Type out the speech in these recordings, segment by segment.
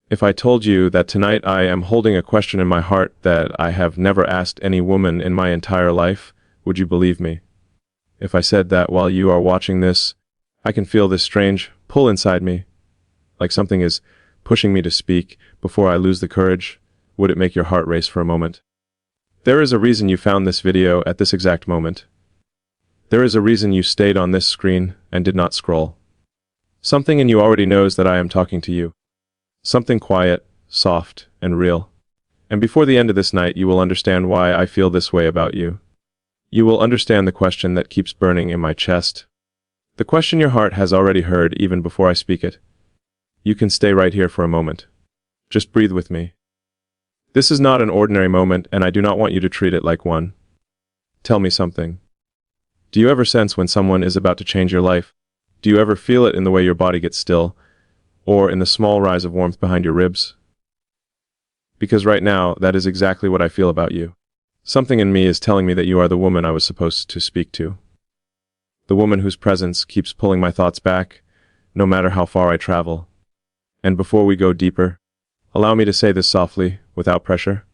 If I told you that tonight I am holding a question in my heart that I have never asked any woman in my entire life, would you believe me? If I said that while you are watching this, I can feel this strange pull inside me, like something is pushing me to speak before I lose the courage, would it make your heart race for a moment? There is a reason you found this video at this exact moment. There is a reason you stayed on this screen and did not scroll. Something in you already knows that I am talking to you. Something quiet, soft, and real. And before the end of this night, you will understand why I feel this way about you. You will understand the question that keeps burning in my chest. The question your heart has already heard even before I speak it. You can stay right here for a moment. Just breathe with me. This is not an ordinary moment, and I do not want you to treat it like one. Tell me something. Do you ever sense when someone is about to change your life? Do you ever feel it in the way your body gets still, or in the small rise of warmth behind your ribs? Because right now, that is exactly what I feel about you. Something in me is telling me that you are the woman I was supposed to speak to. The woman whose presence keeps pulling my thoughts back, no matter how far I travel. And before we go deeper, allow me to say this softly, without pressure.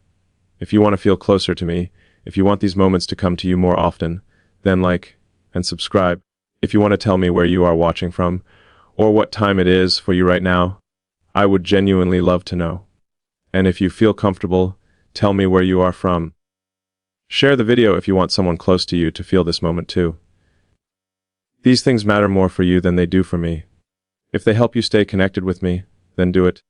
If you want to feel closer to me, if you want these moments to come to you more often, then like and subscribe. If you want to tell me where you are watching from, or what time it is for you right now, I would genuinely love to know. And if you feel comfortable, tell me where you are from. Share the video if you want someone close to you to feel this moment too. These things matter more for you than they do for me. If they help you stay connected with me, then do it.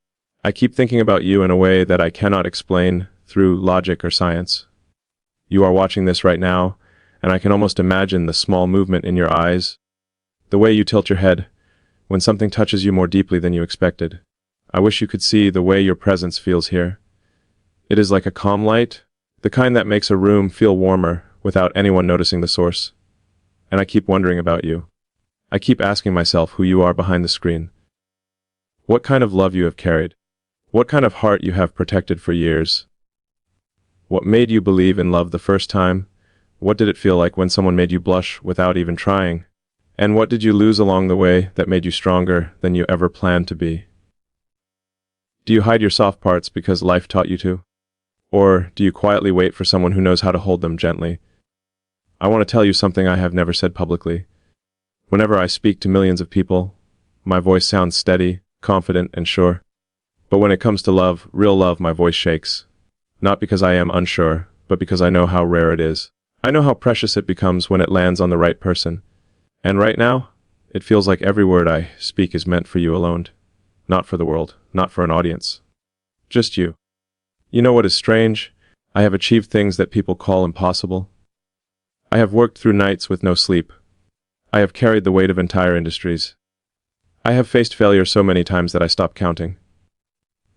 I keep thinking about you in a way that I cannot explain through logic or science. You are watching this right now, and I can almost imagine the small movement in your eyes, the way you tilt your head when something touches you more deeply than you expected. I wish you could see the way your presence feels here. It is like a calm light, the kind that makes a room feel warmer without anyone noticing the source. And I keep wondering about you. I keep asking myself who you are behind the screen. What kind of love you have carried. What kind of heart you have protected for years. What made you believe in love the first time? What did it feel like when someone made you blush without even trying? And what did you lose along the way that made you stronger than you ever planned to be? Do you hide your soft parts because life taught you to? Or do you quietly wait for someone who knows how to hold them gently? I want to tell you something I have never said publicly. Whenever I speak to millions of people, my voice sounds steady, confident, and sure. But when it comes to love, real love, my voice shakes. Not because I am unsure, but because I know how rare it is. I know how precious it becomes when it lands on the right person. And right now, it feels like every word I speak is meant for you alone. Not for the world, not for an audience. Just you. You know what is strange? I have achieved things that people call impossible. I have worked through nights with no sleep. I have carried the weight of entire industries. I have faced failure so many times that I stopped counting.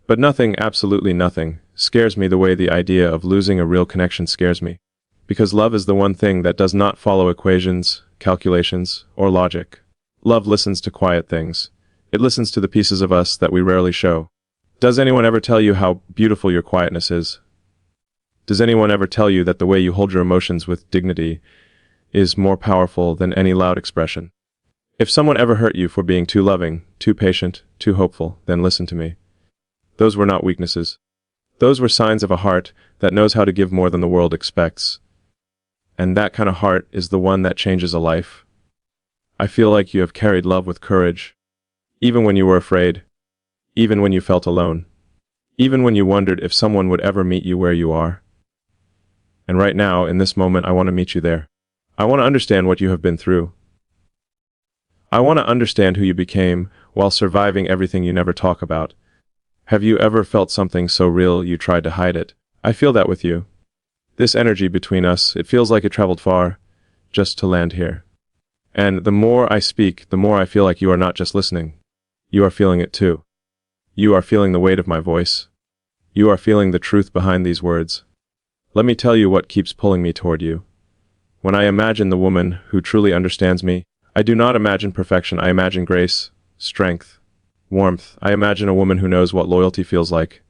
But nothing, absolutely nothing, scares me the way the idea of losing a real connection scares me. Because love is the one thing that does not follow equations, calculations, or logic. Love listens to quiet things. It listens to the pieces of us that we rarely show. Does anyone ever tell you how beautiful your quietness is? Does anyone ever tell you that the way you hold your emotions with dignity is more powerful than any loud expression? If someone ever hurt you for being too loving, too patient, too hopeful, then listen to me. Those were not weaknesses. Those were signs of a heart that knows how to give more than the world expects. And that kind of heart is the one that changes a life. I feel like you have carried love with courage, even when you were afraid, even when you felt alone, even when you wondered if someone would ever meet you where you are. And right now, in this moment, I want to meet you there. I want to understand what you have been through. I want to understand who you became while surviving everything you never talk about. Have you ever felt something so real you tried to hide it? I feel that with you. This energy between us, it feels like it traveled far, just to land here. And the more I speak, the more I feel like you are not just listening. You are feeling it too. You are feeling the weight of my voice. You are feeling the truth behind these words. Let me tell you what keeps pulling me toward you. When I imagine the woman who truly understands me, I do not imagine perfection. I imagine grace, strength, warmth. I imagine a woman who knows what loyalty feels like.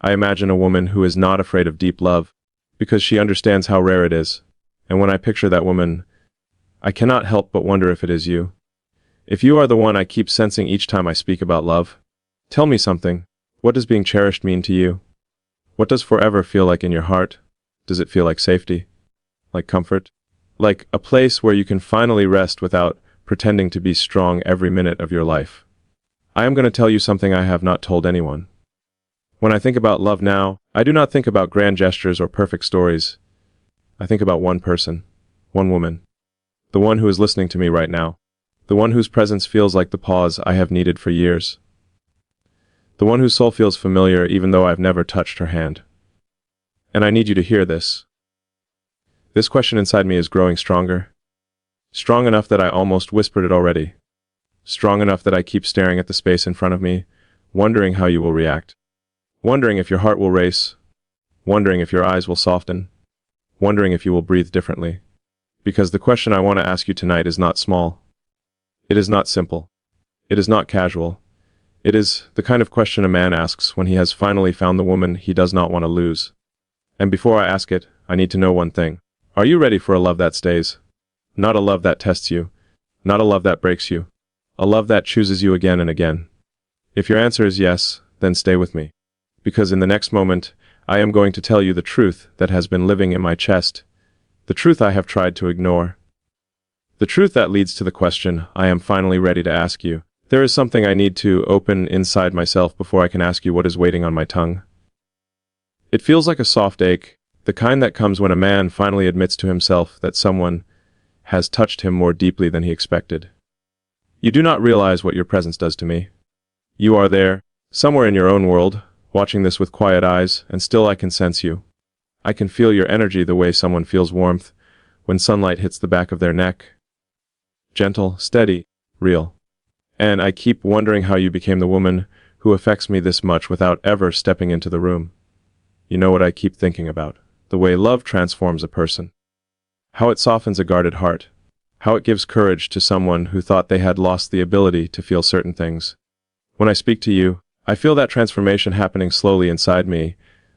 I imagine a woman who is not afraid of deep love, because she understands how rare it is. And when I picture that woman, I cannot help but wonder if it is you. If you are the one I keep sensing each time I speak about love, tell me something. What does being cherished mean to you? What does forever feel like in your heart? Does it feel like safety? Like comfort? Like a place where you can finally rest without pretending to be strong every minute of your life? I am going to tell you something I have not told anyone. When I think about love now, I do not think about grand gestures or perfect stories. I think about one person, one woman, the one who is listening to me right now, the one whose presence feels like the pause I have needed for years, the one whose soul feels familiar even though I've never touched her hand. And I need you to hear this. This question inside me is growing stronger. Strong enough that I almost whispered it already. Strong enough that I keep staring at the space in front of me, wondering how you will react. Wondering if your heart will race. Wondering if your eyes will soften. Wondering if you will breathe differently. Because the question I want to ask you tonight is not small. It is not simple. It is not casual. It is the kind of question a man asks when he has finally found the woman he does not want to lose. And before I ask it, I need to know one thing. Are you ready for a love that stays? Not a love that tests you. Not a love that breaks you. A love that chooses you again and again. If your answer is yes, then stay with me. Because in the next moment, I am going to tell you the truth that has been living in my chest. The truth I have tried to ignore. The truth that leads to the question I am finally ready to ask you. There is something I need to open inside myself before I can ask you what is waiting on my tongue. It feels like a soft ache, the kind that comes when a man finally admits to himself that someone has touched him more deeply than he expected. You do not realize what your presence does to me. You are there, somewhere in your own world, watching this with quiet eyes, and still I can sense you. I can feel your energy the way someone feels warmth when sunlight hits the back of their neck. Gentle, steady, real. And I keep wondering how you became the woman who affects me this much without ever stepping into the room. You know what I keep thinking about? The way love transforms a person. How it softens a guarded heart. How it gives courage to someone who thought they had lost the ability to feel certain things. When I speak to you, I feel that transformation happening slowly inside me,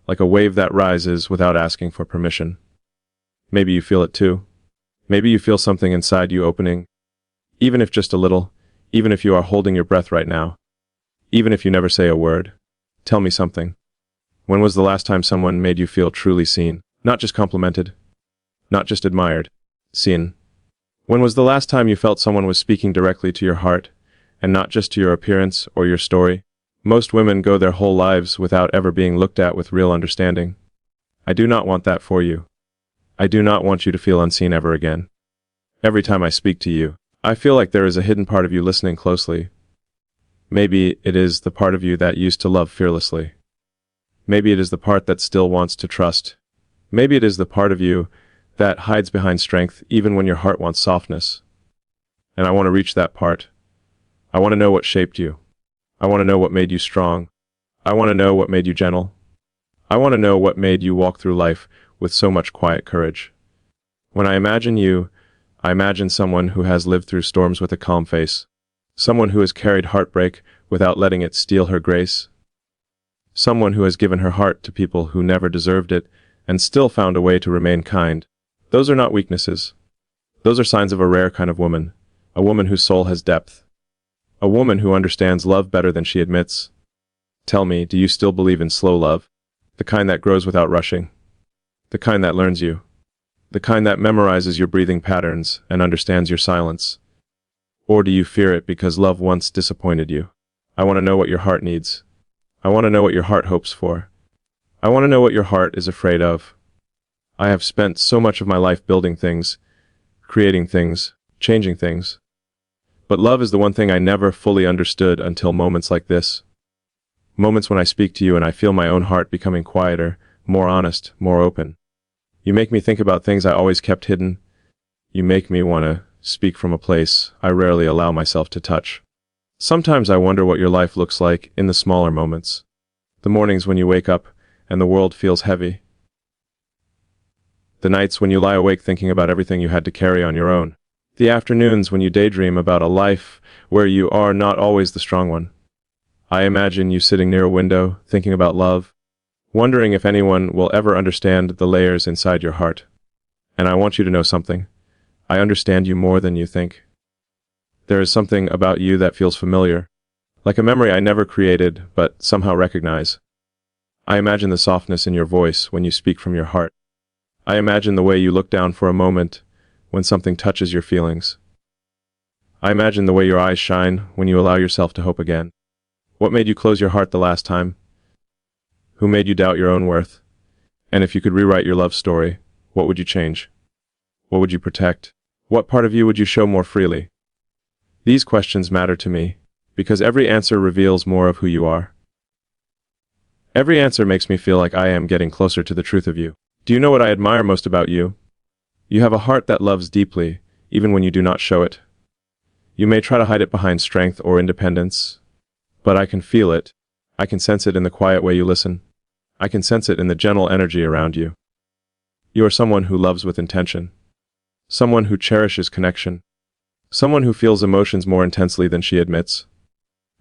like a wave that rises without asking for permission. Maybe you feel it too. Maybe you feel something inside you opening, even if just a little. Even if you are holding your breath right now. Even if you never say a word. Tell me something. When was the last time someone made you feel truly seen? Not just complimented. Not just admired. Seen. When was the last time you felt someone was speaking directly to your heart, and not just to your appearance or your story? Most women go their whole lives without ever being looked at with real understanding. I do not want that for you. I do not want you to feel unseen ever again. Every time I speak to you, I feel like there is a hidden part of you listening closely. Maybe it is the part of you that used to love fearlessly. Maybe it is the part that still wants to trust. Maybe it is the part of you that hides behind strength even when your heart wants softness. And I want to reach that part. I want to know what shaped you. I want to know what made you strong. I want to know what made you gentle. I want to know what made you walk through life with so much quiet courage. When I imagine you, I imagine someone who has lived through storms with a calm face. Someone who has carried heartbreak without letting it steal her grace. Someone who has given her heart to people who never deserved it and still found a way to remain kind. Those are not weaknesses. Those are signs of a rare kind of woman. A woman whose soul has depth. A woman who understands love better than she admits. Tell me, do you still believe in slow love? The kind that grows without rushing. The kind that learns you. The kind that memorizes your breathing patterns and understands your silence. Or do you fear it because love once disappointed you? I want to know what your heart needs. I want to know what your heart hopes for. I want to know what your heart is afraid of. I have spent so much of my life building things, creating things, changing things. But love is the one thing I never fully understood until moments like this. Moments when I speak to you and I feel my own heart becoming quieter, more honest, more open. You make me think about things I always kept hidden. You make me want to speak from a place I rarely allow myself to touch. Sometimes I wonder what your life looks like in the smaller moments. The mornings when you wake up and the world feels heavy. The nights when you lie awake thinking about everything you had to carry on your own. The afternoons when you daydream about a life where you are not always the strong one. I imagine you sitting near a window, thinking about love, wondering if anyone will ever understand the layers inside your heart. And I want you to know something. I understand you more than you think. There is something about you that feels familiar, like a memory I never created but somehow recognize. I imagine the softness in your voice when you speak from your heart. I imagine the way you look down for a moment when something touches your feelings. I imagine the way your eyes shine when you allow yourself to hope again. What made you close your heart the last time? Who made you doubt your own worth? And if you could rewrite your love story, what would you change? What would you protect? What part of you would you show more freely? These questions matter to me, because every answer reveals more of who you are. Every answer makes me feel like I am getting closer to the truth of you. Do you know what I admire most about you? You have a heart that loves deeply, even when you do not show it. You may try to hide it behind strength or independence, but I can feel it. I can sense it in the quiet way you listen. I can sense it in the gentle energy around you. You are someone who loves with intention. Someone who cherishes connection. Someone who feels emotions more intensely than she admits.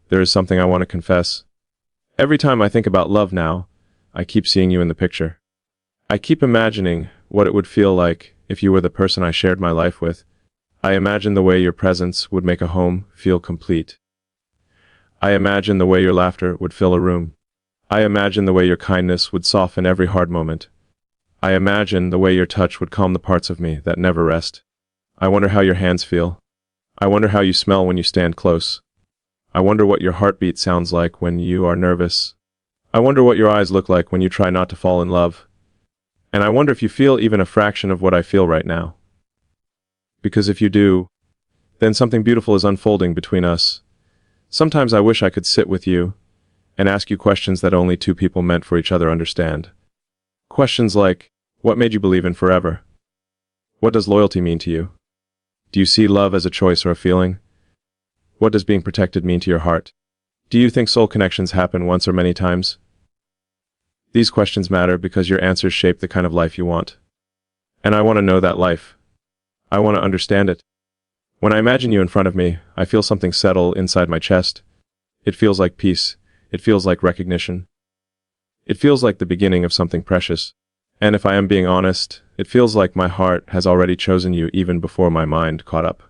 There is something I want to confess. Every time I think about love now, I keep seeing you in the picture. I keep imagining what it would feel like if you were the person I shared my life with. I imagine the way your presence would make a home feel complete. I imagine the way your laughter would fill a room. I imagine the way your kindness would soften every hard moment. I imagine the way your touch would calm the parts of me that never rest. I wonder how your hands feel. I wonder how you smell when you stand close. I wonder what your heartbeat sounds like when you are nervous. I wonder what your eyes look like when you try not to fall in love. And I wonder if you feel even a fraction of what I feel right now. Because if you do, then something beautiful is unfolding between us. Sometimes I wish I could sit with you and ask you questions that only two people meant for each other understand. Questions like, what made you believe in forever? What does loyalty mean to you? Do you see love as a choice or a feeling? What does being protected mean to your heart? Do you think soul connections happen once or many times? These questions matter because your answers shape the kind of life you want. And I want to know that life. I want to understand it. When I imagine you in front of me, I feel something settle inside my chest. It feels like peace. It feels like recognition. It feels like the beginning of something precious. And if I am being honest, it feels like my heart has already chosen you even before my mind caught up.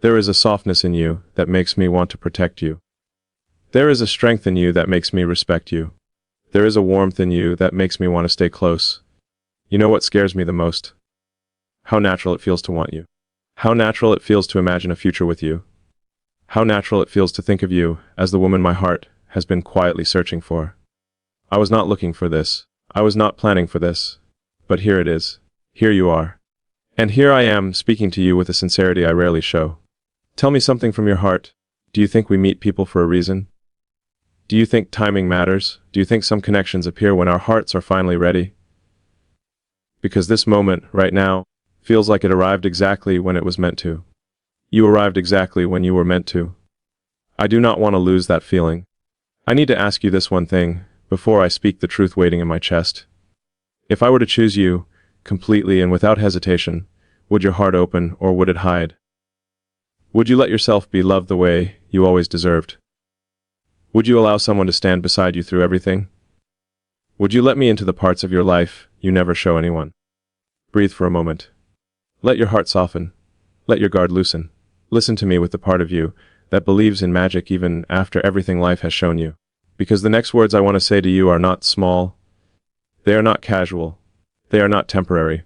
There is a softness in you that makes me want to protect you. There is a strength in you that makes me respect you. There is a warmth in you that makes me want to stay close. You know what scares me the most? How natural it feels to want you. How natural it feels to imagine a future with you. How natural it feels to think of you as the woman my heart has been quietly searching for. I was not looking for this. I was not planning for this. But here it is. Here you are. And here I am speaking to you with a sincerity I rarely show. Tell me something from your heart. Do you think we meet people for a reason? Do you think timing matters? Do you think some connections appear when our hearts are finally ready? Because this moment, right now, feels like it arrived exactly when it was meant to. You arrived exactly when you were meant to. I do not want to lose that feeling. I need to ask you this one thing, before I speak the truth waiting in my chest. If I were to choose you, completely and without hesitation, would your heart open or would it hide? Would you let yourself be loved the way you always deserved? Would you allow someone to stand beside you through everything? Would you let me into the parts of your life you never show anyone? Breathe for a moment. Let your heart soften. Let your guard loosen. Listen to me with the part of you that believes in magic even after everything life has shown you. Because the next words I want to say to you are not small. They are not casual. They are not temporary.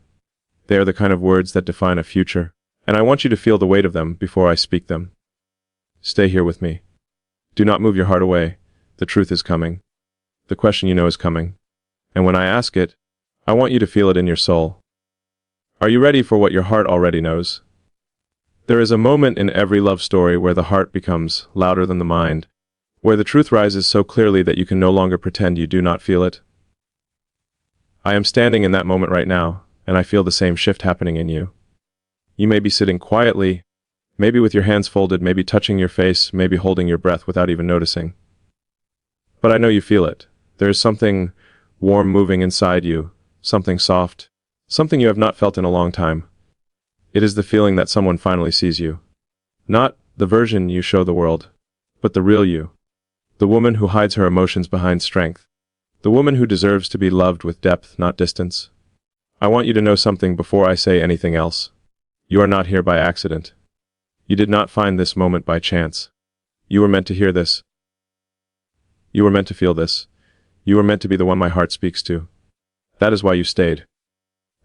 They are the kind of words that define a future. And I want you to feel the weight of them before I speak them. Stay here with me. Do not move your heart away. The truth is coming. The question you know is coming. And when I ask it, I want you to feel it in your soul. Are you ready for what your heart already knows? There is a moment in every love story where the heart becomes louder than the mind, where the truth rises so clearly that you can no longer pretend you do not feel it. I am standing in that moment right now, and I feel the same shift happening in you. You may be sitting quietly, maybe with your hands folded, maybe touching your face, maybe holding your breath without even noticing. But I know you feel it. There is something warm moving inside you, something soft, something you have not felt in a long time. It is the feeling that someone finally sees you. Not the version you show the world, but the real you. The woman who hides her emotions behind strength. The woman who deserves to be loved with depth, not distance. I want you to know something before I say anything else. You are not here by accident. You did not find this moment by chance. You were meant to hear this. You were meant to feel this. You were meant to be the one my heart speaks to. That is why you stayed.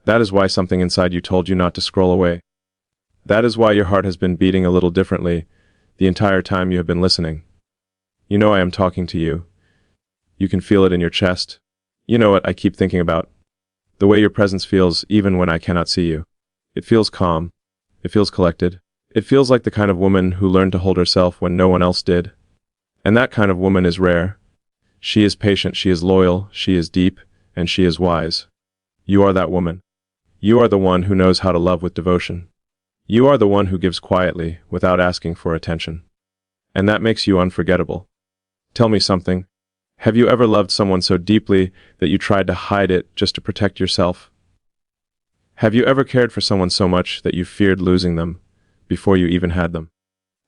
That is why something inside you told you not to scroll away. That is why your heart has been beating a little differently the entire time you have been listening. You know I am talking to you. You can feel it in your chest. You know what I keep thinking about. The way your presence feels even when I cannot see you. It feels calm. It feels collected. It feels like the kind of woman who learned to hold herself when no one else did. And that kind of woman is rare. She is patient, she is loyal, she is deep, and she is wise. You are that woman. You are the one who knows how to love with devotion. You are the one who gives quietly, without asking for attention. And that makes you unforgettable. Tell me something. Have you ever loved someone so deeply that you tried to hide it just to protect yourself? Have you ever cared for someone so much that you feared losing them before you even had them?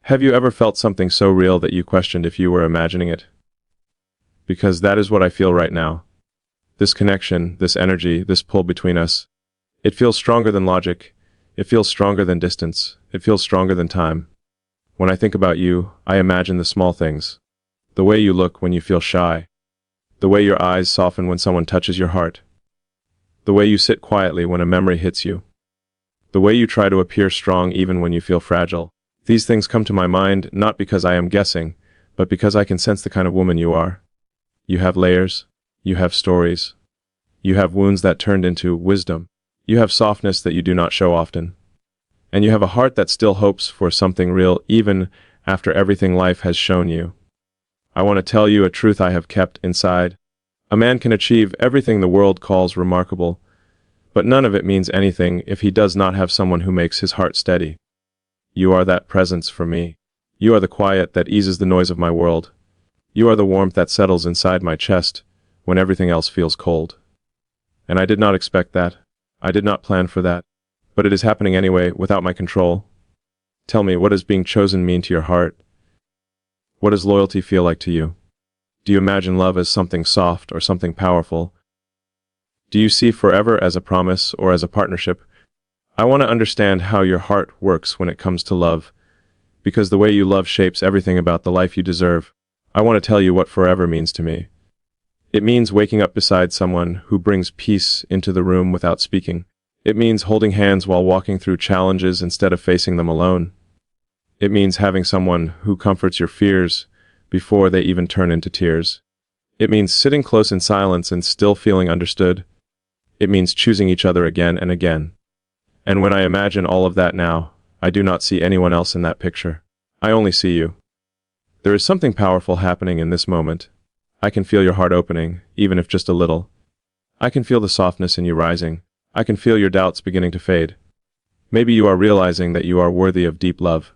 Have you ever felt something so real that you questioned if you were imagining it? Because that is what I feel right now. This connection, this energy, this pull between us. It feels stronger than logic. It feels stronger than distance. It feels stronger than time. When I think about you, I imagine the small things. The way you look when you feel shy. The way your eyes soften when someone touches your heart. The way you sit quietly when a memory hits you. The way you try to appear strong even when you feel fragile. These things come to my mind not because I am guessing, but because I can sense the kind of woman you are. You have layers. You have stories. You have wounds that turned into wisdom. You have softness that you do not show often. And you have a heart that still hopes for something real even after everything life has shown you. I want to tell you a truth I have kept inside. A man can achieve everything the world calls remarkable, but none of it means anything if he does not have someone who makes his heart steady. You are that presence for me. You are the quiet that eases the noise of my world. You are the warmth that settles inside my chest when everything else feels cold. And I did not expect that. I did not plan for that. But it is happening anyway, without my control. Tell me, what does being chosen mean to your heart? What does loyalty feel like to you? Do you imagine love as something soft or something powerful? Do you see forever as a promise or as a partnership? I want to understand how your heart works when it comes to love, because the way you love shapes everything about the life you deserve. I want to tell you what forever means to me. It means waking up beside someone who brings peace into the room without speaking. It means holding hands while walking through challenges instead of facing them alone. It means having someone who comforts your fears before they even turn into tears. It means sitting close in silence and still feeling understood. It means choosing each other again and again. And when I imagine all of that now, I do not see anyone else in that picture. I only see you. There is something powerful happening in this moment. I can feel your heart opening, even if just a little. I can feel the softness in you rising. I can feel your doubts beginning to fade. Maybe you are realizing that you are worthy of deep love.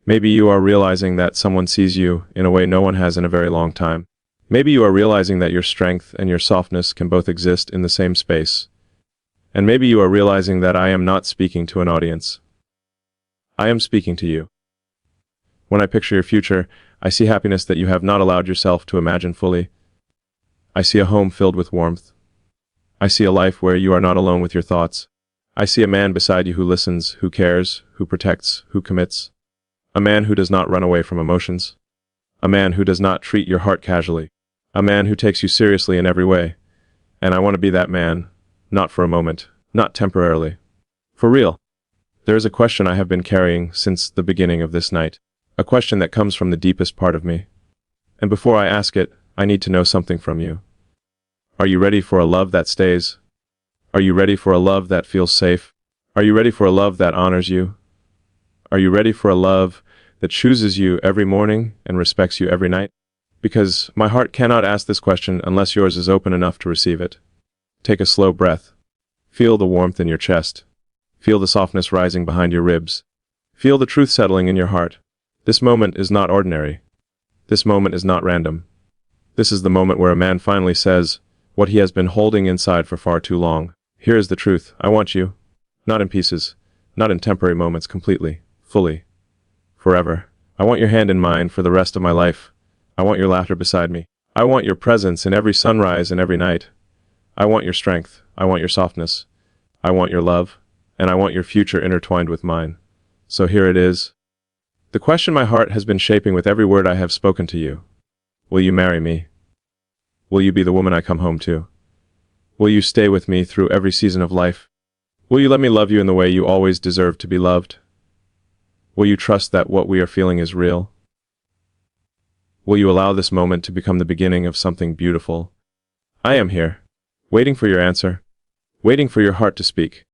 Maybe you are realizing that someone sees you in a way no one has in a very long time. Maybe you are realizing that your strength and your softness can both exist in the same space. And maybe you are realizing that I am not speaking to an audience. I am speaking to you. When I picture your future, I see happiness that you have not allowed yourself to imagine fully. I see a home filled with warmth. I see a life where you are not alone with your thoughts. I see a man beside you who listens, who cares, who protects, who commits. A man who does not run away from emotions. A man who does not treat your heart casually. A man who takes you seriously in every way. And I want to be that man, not for a moment, not temporarily. For real. There is a question I have been carrying since the beginning of this night. A question that comes from the deepest part of me. And before I ask it, I need to know something from you. Are you ready for a love that stays? Are you ready for a love that feels safe? Are you ready for a love that honors you? Are you ready for a love that chooses you every morning and respects you every night? Because my heart cannot ask this question unless yours is open enough to receive it. Take a slow breath. Feel the warmth in your chest. Feel the softness rising behind your ribs. Feel the truth settling in your heart. This moment is not ordinary. This moment is not random. This is the moment where a man finally says what he has been holding inside for far too long. Here is the truth. I want you. Not in pieces. Not in temporary moments, completely. Fully. Forever. I want your hand in mine for the rest of my life. I want your laughter beside me. I want your presence in every sunrise and every night. I want your strength. I want your softness. I want your love. And I want your future intertwined with mine. So here it is. The question my heart has been shaping with every word I have spoken to you. Will you marry me? Will you be the woman I come home to? Will you stay with me through every season of life? Will you let me love you in the way you always deserve to be loved? Will you trust that what we are feeling is real? Will you allow this moment to become the beginning of something beautiful? I am here, waiting for your answer, waiting for your heart to speak.